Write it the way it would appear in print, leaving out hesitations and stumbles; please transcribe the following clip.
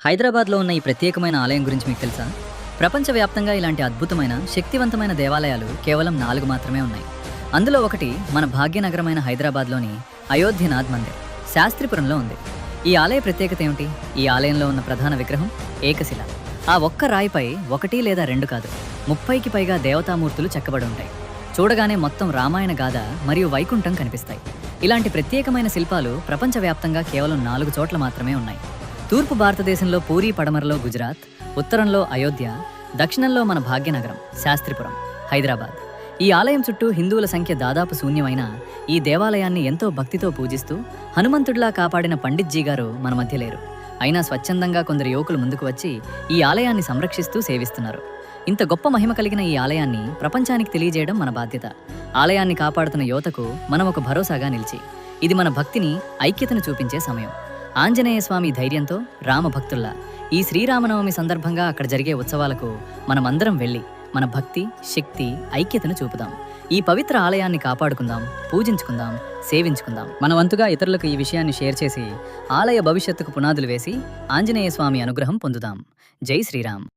హైదరాబాద్లో ఉన్న ఈ ప్రత్యేకమైన ఆలయం గురించి మీకు తెలుసా? ప్రపంచవ్యాప్తంగా ఇలాంటి అద్భుతమైన, శక్తివంతమైన దేవాలయాలు కేవలం 4 మాత్రమే ఉన్నాయి. అందులో ఒకటి మన భాగ్యనగరమైన హైదరాబాద్లోని అయోధ్యనాథ్ మందిర్, శాస్త్రిపురంలో ఉంది. ఈ ఆలయ ప్రత్యేకత ఏమిటి? ఈ ఆలయంలో ఉన్న ప్రధాన విగ్రహం ఏకశిల. ఆ ఒక్క రాయిపై 1 లేదా 2 కాదు, 30కి పైగా దేవతామూర్తులు చెక్కబడి ఉంటాయి. చూడగానే మొత్తం రామాయణ గాథ మరియు వైకుంఠం కనిపిస్తాయి. ఇలాంటి ప్రత్యేకమైన శిల్పాలు ప్రపంచవ్యాప్తంగా కేవలం 4 చోట్ల మాత్రమే ఉన్నాయి. తూర్పు భారతదేశంలో పూరీ, పడమరలో గుజరాత్, ఉత్తరంలో అయోధ్య, దక్షిణంలో మన భాగ్యనగరం శాస్త్రిపురం, హైదరాబాద్. ఈ ఆలయం చుట్టూ హిందువుల సంఖ్య దాదాపు శూన్యమైన ఈ దేవాలయాన్ని ఎంతో భక్తితో పూజిస్తూ హనుమంతుడిలా కాపాడిన పండిట్జీ గారు మన మధ్య లేరు. అయినా స్వచ్ఛందంగా కొందరు యువకులు ముందుకు వచ్చి ఈ ఆలయాన్ని సంరక్షిస్తూ సేవిస్తున్నారు. ఇంత గొప్ప మహిమ కలిగిన ఈ ఆలయాన్ని ప్రపంచానికి తెలియజేయడం మన బాధ్యత. ఆలయాన్ని కాపాడుతున్న యువతకు మనం ఒక భరోసాగా నిలిచి, ఇది మన భక్తిని, ఐక్యతను చూపించే సమయం. ఆంజనేయ స్వామి ధైర్యంతో రామభక్తుల్లా ఈ శ్రీరామనవమి సందర్భంగా అక్కడ జరిగే ఉత్సవాలకు మనమందరం వెళ్ళి మన భక్తి, శక్తి, ఐక్యతను చూపుదాం. ఈ పవిత్ర ఆలయాన్ని కాపాడుకుందాం, పూజించుకుందాం, సేవించుకుందాం. మన వంతుగా ఇతరులకు ఈ విషయాన్ని షేర్ చేసి ఆలయ భవిష్యత్తుకు పునాదులు వేసి ఆంజనేయ స్వామి అనుగ్రహం పొందుదాం. జై శ్రీరామ్.